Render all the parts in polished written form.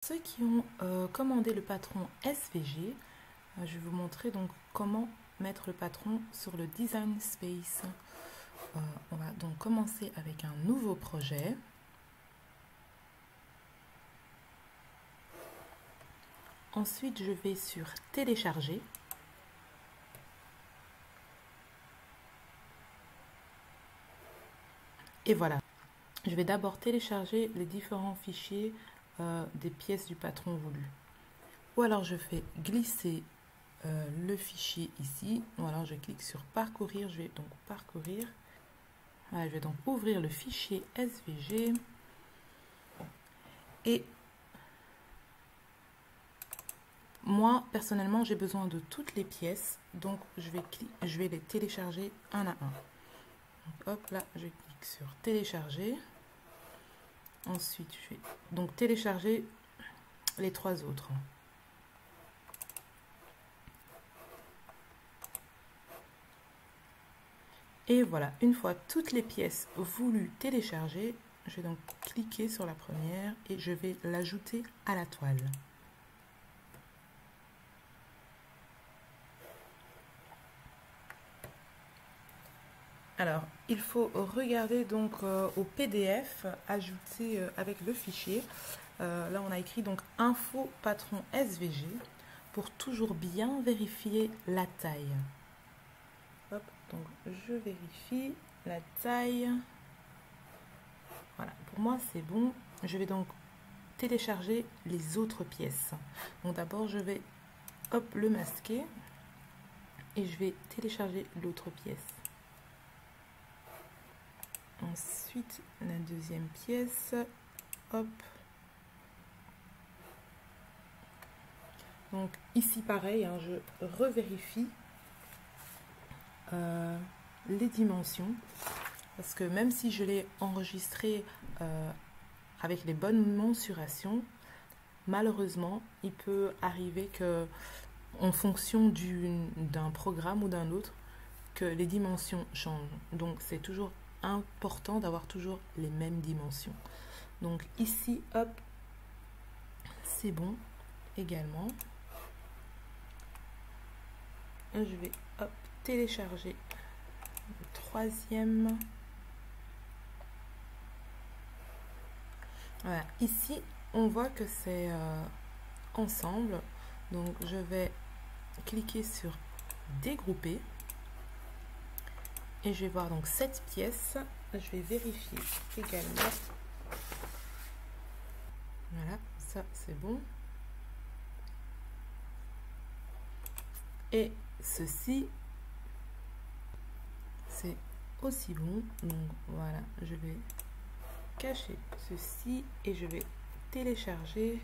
Ceux qui ont commandé le patron SVG, je vais vous montrer donc comment mettre le patron sur le Design Space. On va donc commencer avec un nouveau projet. Ensuite, je vais sur télécharger. Et voilà. Je vais d'abord télécharger les différents fichiers des pièces du patron voulu. Ou alors je fais glisser le fichier ici. Ou alors je clique sur parcourir. Je vais donc parcourir. Voilà, je vais donc ouvrir le fichier SVG. Et moi, personnellement, j'ai besoin de toutes les pièces. Donc, je vais les télécharger un à un. Donc, hop, là, je clique sur télécharger. Ensuite, je vais donc télécharger les trois autres. Et voilà, une fois toutes les pièces voulues télécharger, je vais donc cliquer sur la première et je vais l'ajouter à la toile. Alors, il faut regarder donc au PDF ajouté avec le fichier. Là, on a écrit donc info patron SVG pour toujours bien vérifier la taille. Hop, donc je vérifie la taille. Voilà, pour moi c'est bon. Je vais donc télécharger les autres pièces. Donc d'abord je vais hop le masquer et je vais télécharger l'autre pièce. Ensuite la deuxième pièce, hop. Donc ici pareil, hein, je revérifie les dimensions parce que même si je l'ai enregistré avec les bonnes mensurations, malheureusement il peut arriver que en fonction d'un programme ou d'un autre que les dimensions changent. Donc c'est toujours important d'avoir toujours les mêmes dimensions. Donc ici hop, c'est bon également. Je vais hop télécharger le troisième. Voilà, ici on voit que c'est ensemble, donc je vais cliquer sur dégrouper et je vais voir donc cette pièce. Je vais vérifier également. Voilà, ça c'est bon. Et ceci c'est aussi bon. Donc voilà, je vais cacher ceci et je vais télécharger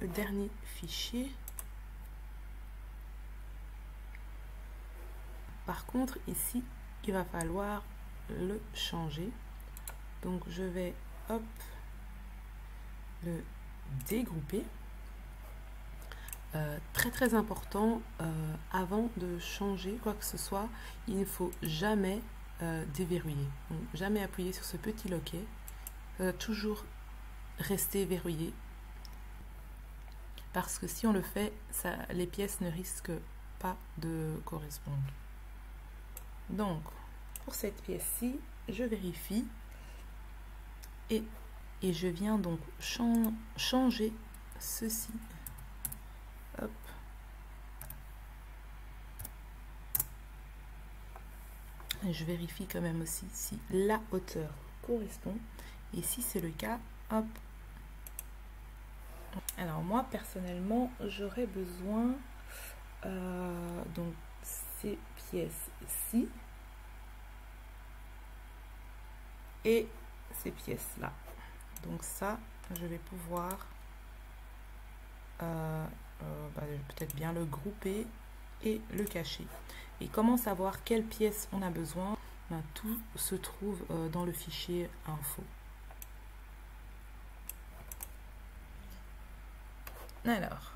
le dernier fichier. Par contre ici il va falloir le changer, donc je vais hop le dégrouper. Très important, avant de changer quoi que ce soit, il ne faut jamais déverrouiller, donc jamais appuyer sur ce petit loquet, toujours rester verrouillé parce que si on le fait, les pièces ne risquent pas de correspondre. Donc pour cette pièce-ci, je vérifie et je viens donc changer ceci. Hop. Je vérifie quand même aussi si la hauteur correspond et si c'est le cas, hop. Alors moi personnellement j'aurais besoin donc ces pièces-ci et ces pièces-là. Donc ça, je vais pouvoir peut-être bien le grouper et le cacher. Et comment savoir quelle pièce on a besoin? Tout se trouve dans le fichier info. Alors,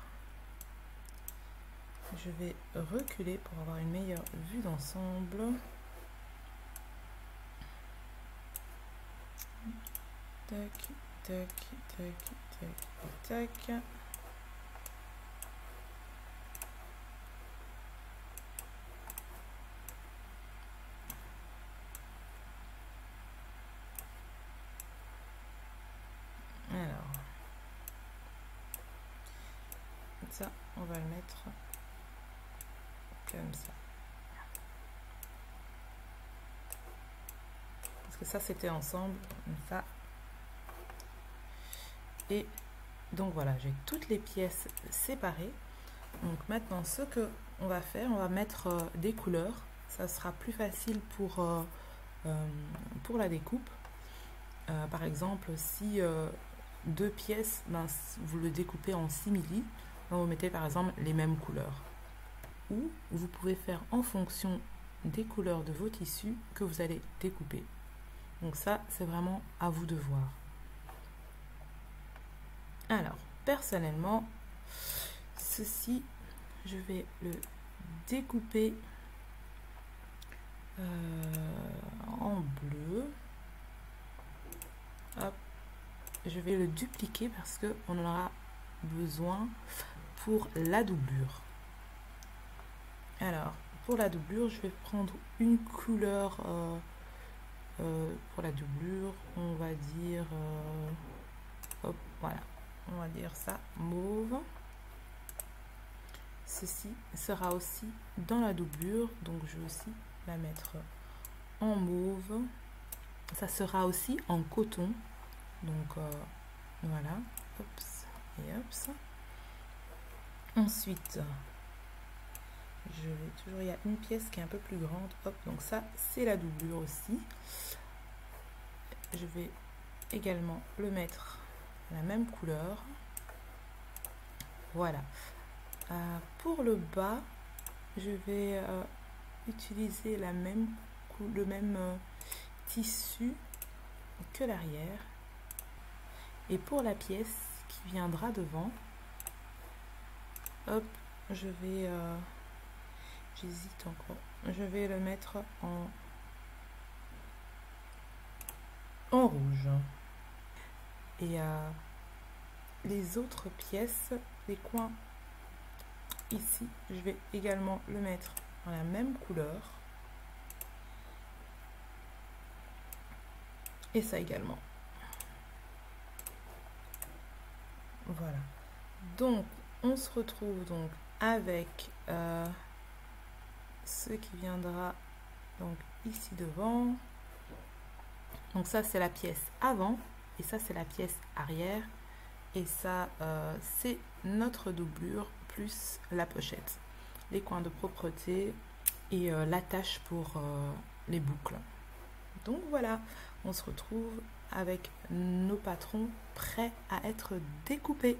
je vais reculer pour avoir une meilleure vue d'ensemble. Tac, tac, tac, tac, tac. Alors, ça, on va le mettre comme ça. Parce que ça, c'était ensemble, comme ça. Et donc voilà, j'ai toutes les pièces séparées. Donc maintenant, ce que on va faire, on va mettre des couleurs. Ça sera plus facile pour la découpe. Par exemple, si deux pièces, ben, vous le découpez en simili, ben, vous mettez par exemple les mêmes couleurs. Ou vous pouvez faire en fonction des couleurs de vos tissus que vous allez découper. Donc ça, c'est vraiment à vous de voir. Alors, personnellement, ceci, je vais le découper en bleu. Hop. Je vais le dupliquer parce qu'on en aura besoin pour la doublure. Alors, pour la doublure, je vais prendre une couleur pour la doublure. On va dire, hop, voilà, on va dire ça, mauve. Ceci sera aussi dans la doublure, donc je vais aussi la mettre en mauve. Ça sera aussi en coton, donc voilà, Oups, et hop. Ensuite, je vais toujours, il y a une pièce qui est un peu plus grande, hop, donc ça c'est la doublure aussi. Je vais également le mettre à la même couleur. Voilà. Pour le bas, je vais utiliser le même tissu que l'arrière. Et pour la pièce qui viendra devant, hop, je vais, j'hésite encore, je vais le mettre en rouge. Et les autres pièces, les coins ici, je vais également le mettre dans la même couleur. Et ça également. Voilà. Donc, on se retrouve donc avec ce qui viendra donc ici devant. Donc ça, c'est la pièce avant. Et ça, c'est la pièce arrière. Et ça, c'est notre doublure plus la pochette. Les coins de propreté et l'attache pour les boucles. Donc voilà, on se retrouve avec nos patrons prêts à être découpés.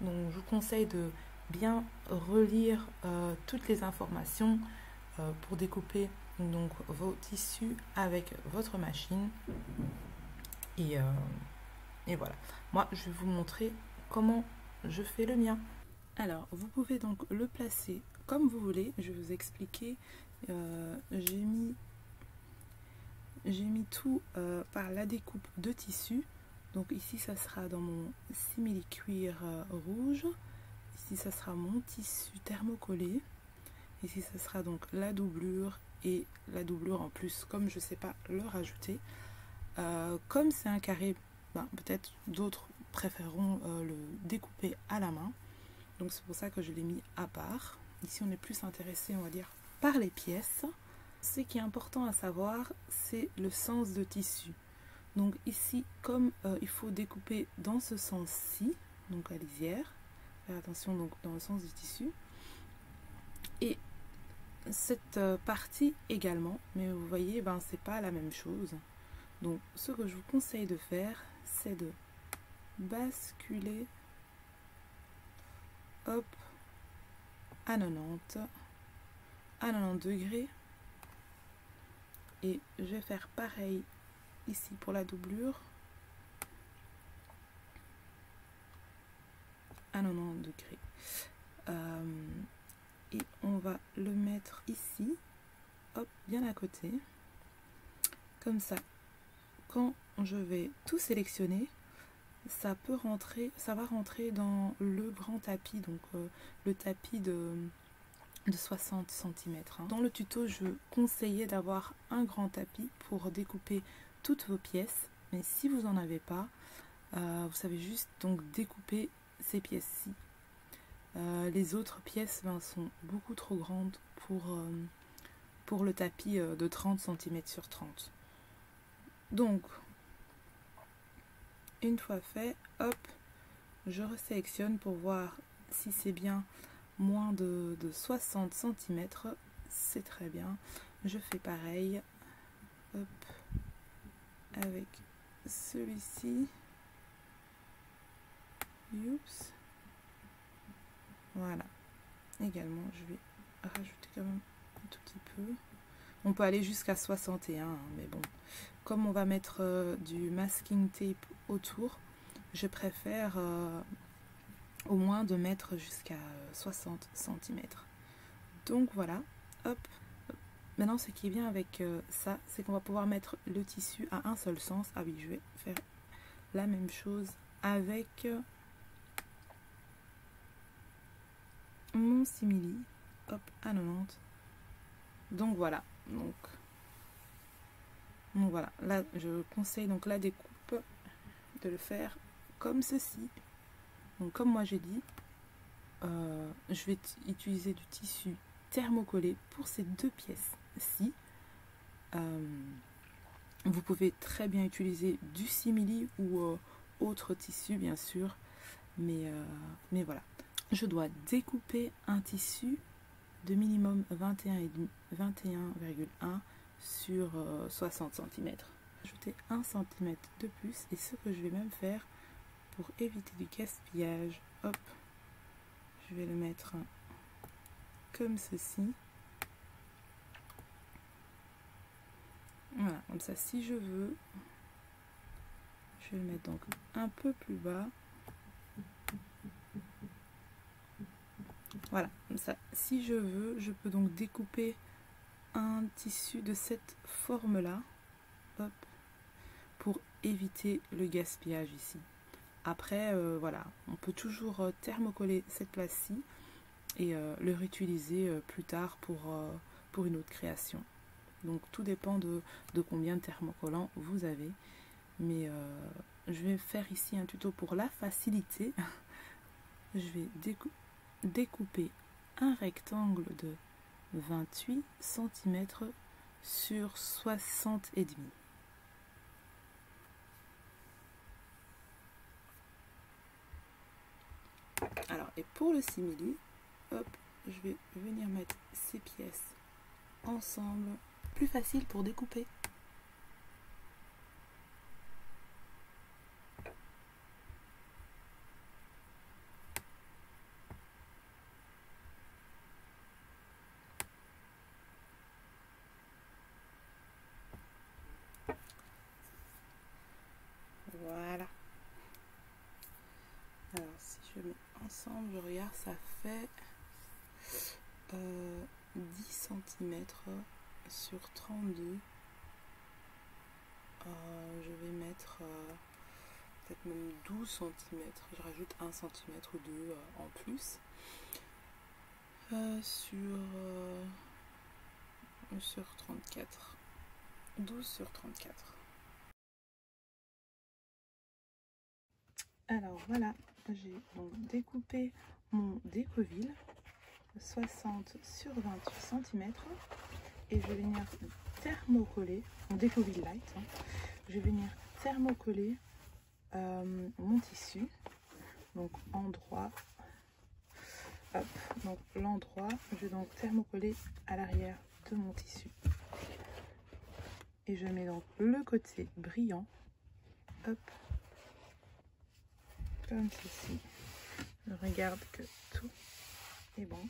Donc je vous conseille de bien relire toutes les informations pour découper donc vos tissus avec votre machine. Et voilà, moi je vais vous montrer comment je fais le mien. Alors vous pouvez donc le placer comme vous voulez. Je vais vous expliquer. J'ai mis tout par la découpe de tissu. Donc ici ça sera dans mon simili cuir rouge. Ici ça sera mon tissu thermocollé. Ici ça sera donc la doublure et la doublure en plus, comme je ne sais pas le rajouter. Comme c'est un carré, ben, peut-être d'autres préféreront le découper à la main. Donc c'est pour ça que je l'ai mis à part. Ici on est plus intéressé, on va dire, par les pièces. Ce qui est important à savoir, c'est le sens de tissu. Donc ici, comme il faut découper dans ce sens-ci, donc à lisière, faire attention donc dans le sens du tissu. Et cette partie également, mais vous voyez, ben, c'est pas la même chose. Donc ce que je vous conseille de faire, c'est de basculer, hop, à 90 degrés. Et je vais faire pareil ici pour la doublure. À 90 degrés. Et on va le mettre ici, hop, bien à côté. Comme ça, quand je vais tout sélectionner, ça peut rentrer, ça va rentrer dans le grand tapis, donc le tapis de 60 cm. Dans le tuto, je conseillais d'avoir un grand tapis pour découper toutes vos pièces, mais si vous n'en avez pas, vous savez juste donc découper ces pièces-ci. Les autres pièces sont beaucoup trop grandes pour le tapis de 30 cm sur 30. Donc, une fois fait, hop, je resélectionne pour voir si c'est bien moins de 60 cm. C'est très bien. Je fais pareil, hop, avec celui-ci. Oups. Voilà. Également, je vais rajouter quand même un tout petit peu. On peut aller jusqu'à 61, hein, mais bon. Comme on va mettre du masking tape autour, je préfère au moins de mettre jusqu'à 60 cm. Donc voilà, hop. Maintenant, ce qui est bien avec ça, c'est qu'on va pouvoir mettre le tissu à un seul sens. Ah oui, je vais faire la même chose avec mon simili. Hop, à 90. Donc voilà. Donc voilà. Là, je conseille donc la découpe de le faire comme ceci. Donc comme moi j'ai dit, je vais utiliser du tissu thermocollé pour ces deux pièces-ci. Vous pouvez très bien utiliser du simili ou autre tissu bien sûr, mais voilà. Je dois découper un tissu de minimum 21,1 sur 60 cm. Ajouter 1 cm de plus, et ce que je vais même faire pour éviter du gaspillage, hop, je vais le mettre comme ceci. Voilà, comme ça, si je veux, je vais le mettre donc un peu plus bas. Voilà, comme ça, si je veux, je peux donc découper un tissu de cette forme-là, hop, pour éviter le gaspillage ici. Après, voilà, on peut toujours thermocoller cette place-ci et le réutiliser plus tard pour une autre création. Donc tout dépend de combien de thermocollants vous avez. Mais je vais faire ici un tuto pour la facilité. Je vais découper un rectangle de 28 cm sur 60 et demi. Alors, et pour le simili, hop, je vais venir mettre ces pièces ensemble. Plus facile pour découper. Voilà. Alors, si je mets ensemble, je regarde, ça fait 10 cm sur 32. Je vais mettre peut-être même 12 cm. Je rajoute 1 cm ou 2 en plus. Sur 34. 12 sur 34. Alors voilà, j'ai donc découpé mon décoville 60 sur 28 cm et je vais venir thermocoller mon décoville light. Hein. Je vais venir thermocoller mon tissu, donc endroit. Hop, donc l'endroit, je vais donc thermocoller à l'arrière de mon tissu. Et je mets donc le côté brillant, hop, comme ceci. Je regarde que tout est bon.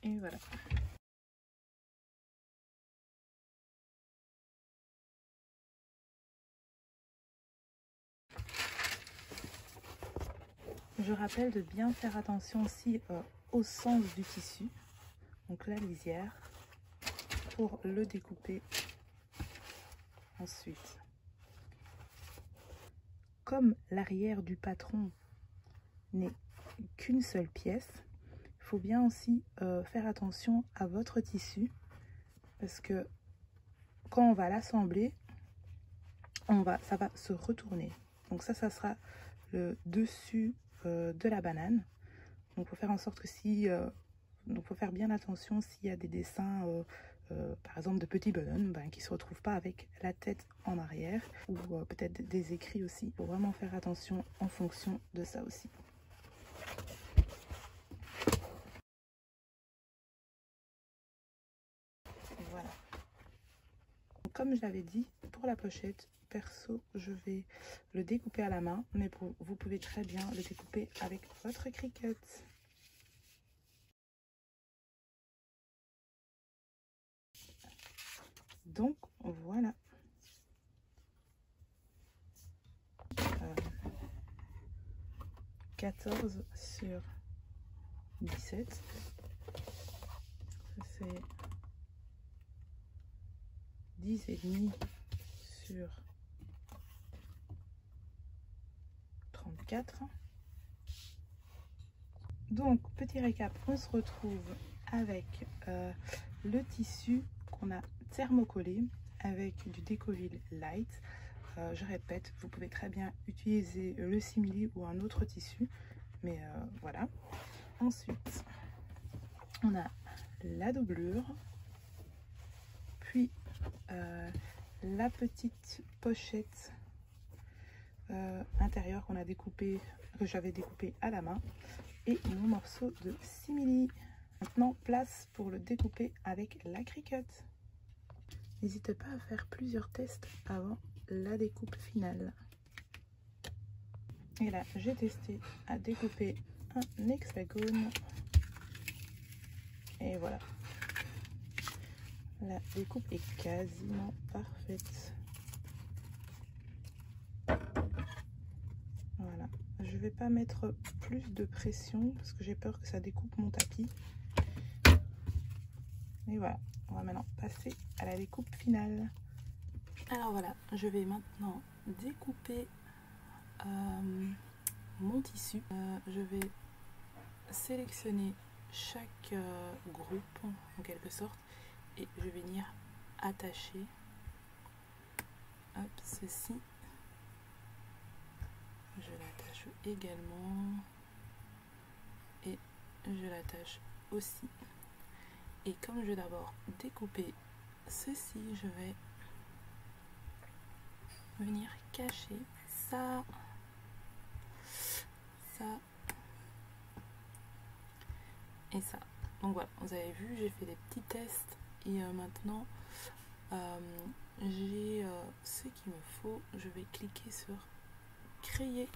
Et voilà. Je rappelle de bien faire attention aussi au sens du tissu, donc la lisière, pour le découper Ensuite, comme l'arrière du patron n'est qu'une seule pièce, il faut bien aussi faire attention à votre tissu, parce que quand on va l'assembler, ça va se retourner. Donc ça sera le dessus de la banane. Donc il faut faire en sorte que donc faut faire bien attention s'il y a des dessins, par exemple de petits bonhommes, qui ne se retrouvent pas avec la tête en arrière, ou peut-être des écrits aussi. Il faut vraiment faire attention en fonction de ça aussi. Voilà. Comme je l'avais dit, pour la pochette, perso, je vais le découper à la main, mais vous pouvez très bien le découper avec votre Cricut. Donc voilà. 14 sur 17. C'est 10,5 sur 34. Donc, petit récap, on se retrouve avec le tissu qu'on a thermocollé avec du Decovil Light. Je répète, vous pouvez très bien utiliser le simili ou un autre tissu, mais voilà. Ensuite, on a la doublure, puis la petite pochette intérieure qu'on a découpée, que j'avais découpée à la main, et mon morceau de simili. Maintenant, place pour le découper avec la Cricut. N'hésitez pas à faire plusieurs tests avant la découpe finale. Et là, j'ai testé à découper un hexagone. Et voilà. La découpe est quasiment parfaite. Voilà. Je vais pas mettre plus de pression parce que j'ai peur que ça découpe mon tapis. Et voilà. On va maintenant passer à la découpe finale. Alors voilà, je vais maintenant découper mon tissu. Je vais sélectionner chaque groupe en quelque sorte et je vais venir attacher ceci. Je l'attache également et je l'attache aussi. Et comme je vais d'abord découper ceci, je vais venir cacher ça, ça et ça. Donc voilà, vous avez vu, j'ai fait des petits tests et maintenant j'ai ce qu'il me faut. Je vais cliquer sur créer.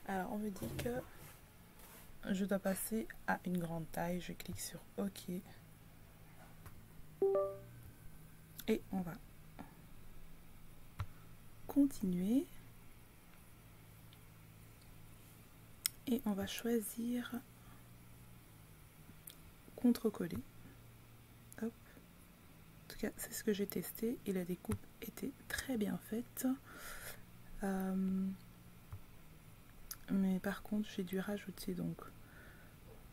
Alors on me dit que je dois passer à une grande taille. Je clique sur OK. Et on va continuer. Et on va choisir contre-coller. Hop. En tout cas, c'est ce que j'ai testé et la découpe était très bien faite. Mais par contre, j'ai dû rajouter donc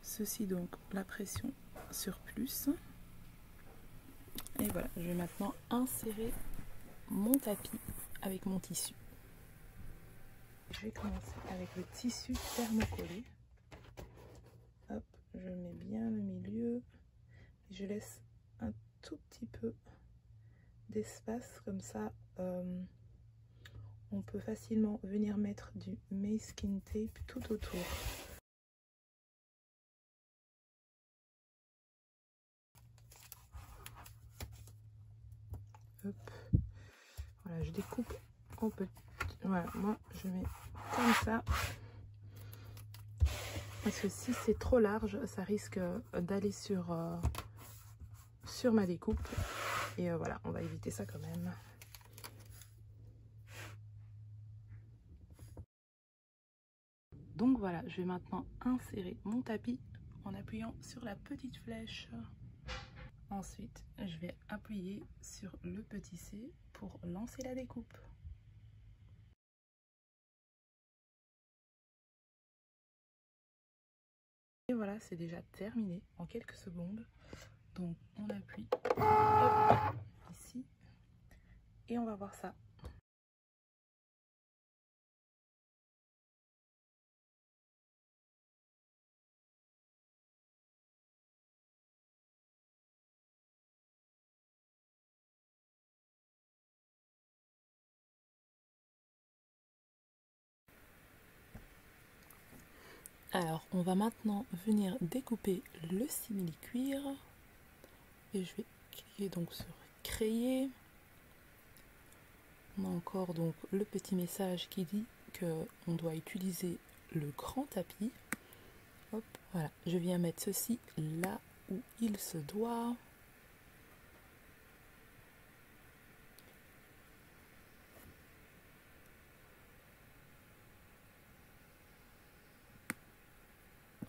ceci, donc la pression sur plus. Et voilà, je vais maintenant insérer mon tapis avec mon tissu. Je vais commencer avec le tissu thermocollé. Hop, je mets bien le milieu. Et je laisse un tout petit peu d'espace, comme ça on peut facilement venir mettre du masking tape tout autour. Hop. Voilà, je découpe en petit. Voilà, moi je mets comme ça. Parce que si c'est trop large, ça risque d'aller sur ma découpe. Et voilà, on va éviter ça quand même. Donc voilà, je vais maintenant insérer mon tapis en appuyant sur la petite flèche. Ensuite, je vais appuyer sur le petit C pour lancer la découpe. Et voilà, c'est déjà terminé en quelques secondes. Donc on appuie hop, ici et on va voir ça. Alors, on va maintenant venir découper le simili-cuir. Et je vais cliquer donc sur créer. On a encore donc le petit message qui dit qu'on doit utiliser le grand tapis. Hop, voilà. Je viens mettre ceci là où il se doit.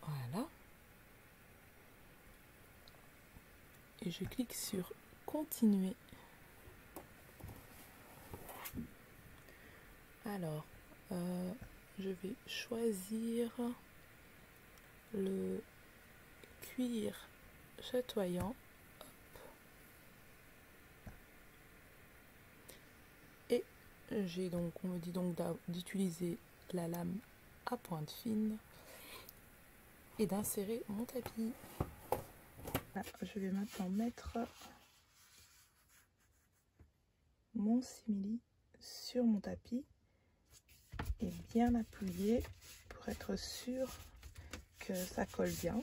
Voilà. Et je clique sur continuer. Alors, je vais choisir le cuir chatoyant. Hop. Et j'ai donc, on me dit donc d'utiliser la lame à pointe fine et d'insérer mon tapis. Là, je vais maintenant mettre mon simili sur mon tapis et bien appuyer pour être sûr que ça colle bien.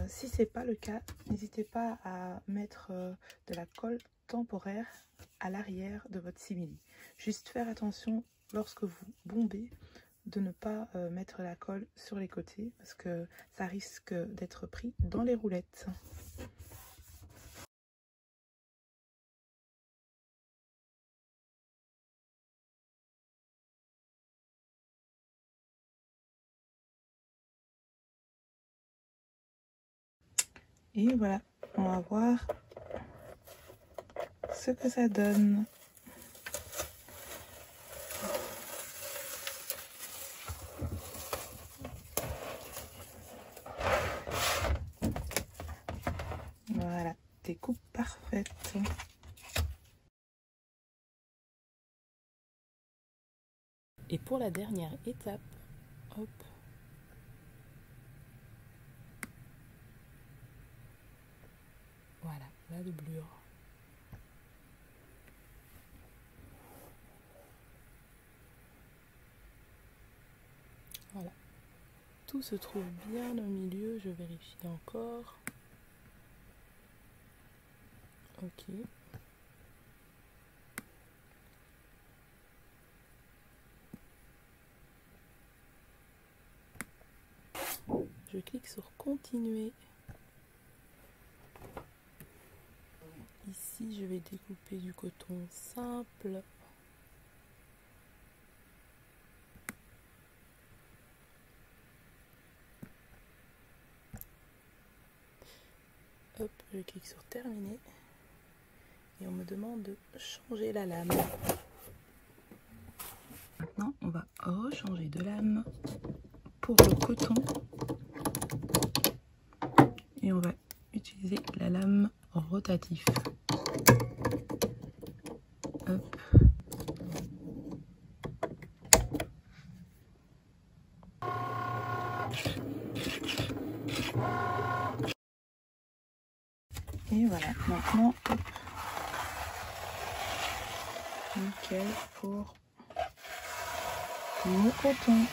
Si c'est pas le cas, n'hésitez pas à mettre de la colle temporaire à l'arrière de votre simili. Juste faire attention lorsque vous bombez de ne pas mettre la colle sur les côtés parce que ça risque d'être pris dans les roulettes. Et voilà, on va voir ce que ça donne. Voilà, découpe parfaite. Et pour la dernière étape, hop. Voilà, la doublure. Voilà. Tout se trouve bien au milieu, je vérifie encore. Ok. Je clique sur continuer. Ici, je vais découper du coton simple. Hop, je clique sur terminer. Et on me demande de changer la lame. Maintenant, on va rechanger de lame pour le coton. Et on va utiliser la lame rotative. Hop. Et voilà, maintenant, hop. Nickel pour mon coton.